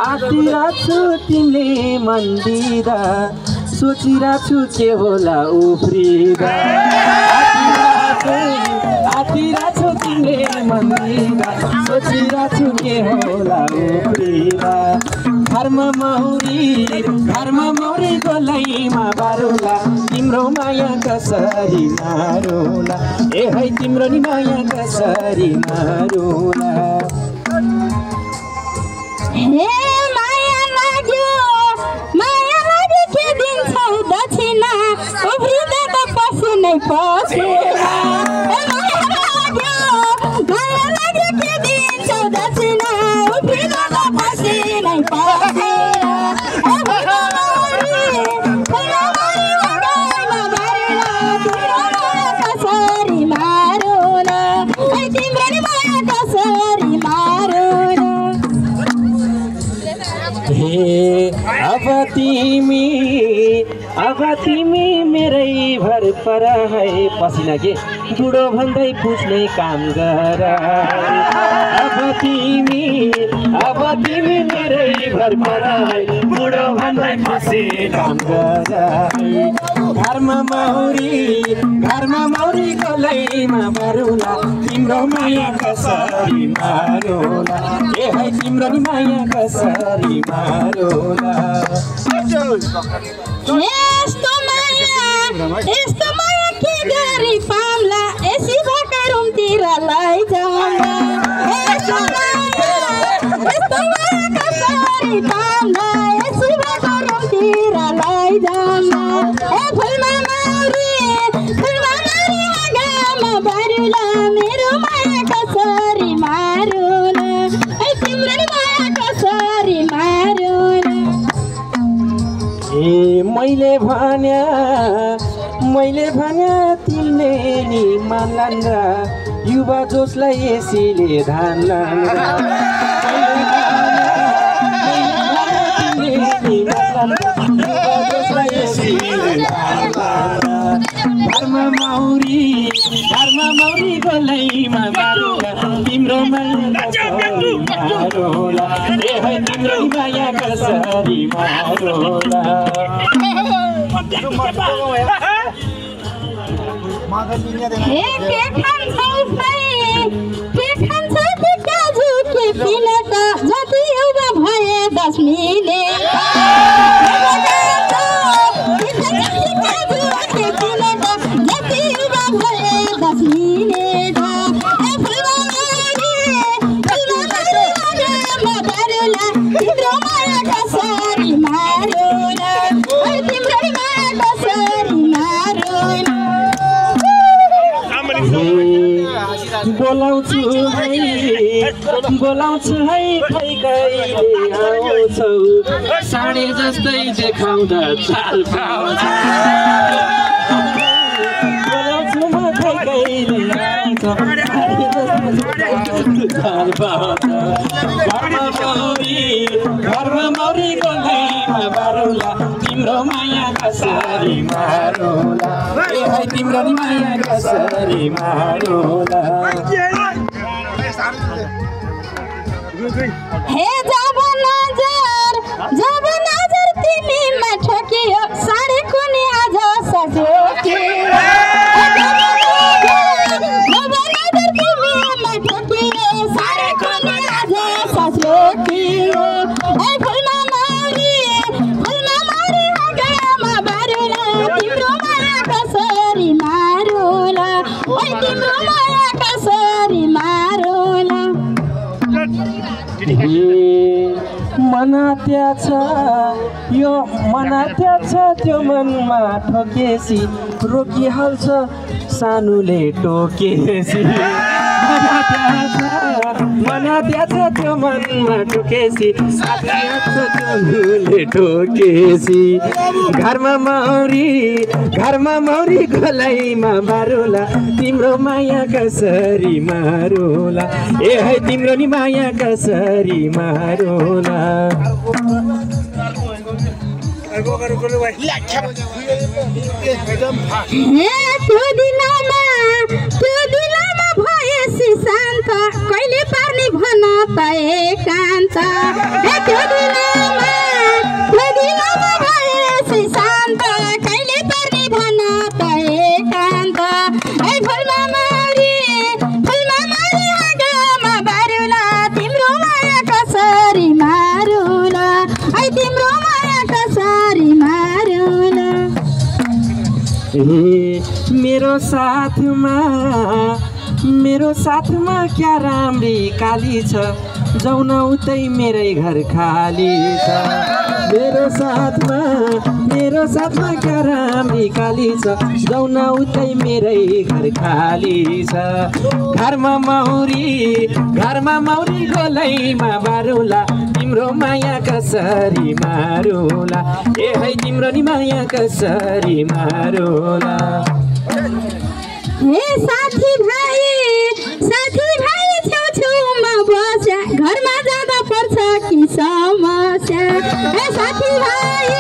आतिरा छु तिमीले मन्दिरा सोचिरा छु के होला उफ्रिदा आतिरा छु तिमीले मन्दिरा सोचिरा छु के होला उफ्रिदा घरमा मौरी गोलैमा बारुला तिम्रो माया कसरी मारुला ए है तिम्रो नि माया कसरी मारुला हे माया लाग्यो के दिन्छौ दक्षिणा उफ्रिँदा त पशु नै पसेला माया लाग्यो के दिन्छौ दक्षिणा उफ्रिँदा त पशु नै पसेला कसरी मारुला तिम्रो नि माया कसरी मारुला अब तिमी मेरै भर पर है पसिना के बुढो भन्दै पुछ्ने काम गर अब तिमी मेरै भर पर है बुढो भन्दै पुछ्ने काम गर घरमा मौरी गलैमा बरुला तिम्रो माया कसरी मारुला ए है तिम्रो नि माया कसरी मारुला यस्तो माया के गरी पाम्ला एसी भएका रुमतिर लैजाउँला यस्तो माया कसरी पाम्ला एसी भएका रुमतिर लैजाउँला ए फुलमा मौरी आगामा बरुला मेरो माया कसरी मारुला ए तिम्रो नि माया कसरी मारुला मैले भन्या तिमीले नि मान्लान् र युवा जोसलाई यसैले धान्लान् घरमा मौरी गोलैमा बारुला तिम्रो माया कसरी मारुला ए है तिम्रो माया कसरी मारुला हे के खान्छौ के काजु के पिनट जति युवा भए 10 मिनेट जति युवा भए 10 मिनेट तिम्रो माया कसरी मारुला तिम्रो माया कसरी मारुला बोलाउँछु है खै कहिले आउँछौ साँढे जस्तै देखाउँदा चाल पाउँछ बोलाउँछु म खै कहिले आउँछौ चाल पाउँछ घरमा मौरी गोलैमा बारुला तिम्रो माया कसरी मारुला ए है तिम्रो नि माया कसरी मारुला हे जब नजर तिमीमा ठोकियो साँढे कुनी आज सज्यो के जब नजर तिमीमा ठोकियो साँढे कुनी आज सज्यो के ए फुलमा मौरी आगामा बरुला तिम्रो माया कसरी मारुला ओ तिम्रो माया कसरी मारुला मनात्या छ त्यो मनमा ठोकेसी रोकिहाल्छ सानुले टोकेसी मनात्याछ त्यो मनमा टुकेसी साथीयाछ चुले ठोकेसी घरमा मौरी गोलाइमा मारुला तिम्रो माया कसरी मारुला ए है तिम्रो नि माया कसरी मारुला त्यो दिनमा भएसी शान्त कहिले पार्ने भन पाए कान्त त्यो दिनमा भएसी शान्त कहिले पार्ने भन पाए कान्त फुलमा मारी आगामा बारुला तिम्रो माया कसरी मारुला तिम्रो माया कसरी मारुला मेरो साथमा क्या राम्री काली छ जाउन उतै मेरै घर खाली छ मेरो साथमा क्या राम्री काली छ जाउन उतै मेरै घर खाली छ घरमा मौरी गोलाइमा बारुला तिम्रो माया कसरी मारुला ए है तिम्रो नि माया कसरी मारुला साथी भाइ छेउछेउमा बस्या घरमा जाँदा पर्छ कि समस्या साथी भाइ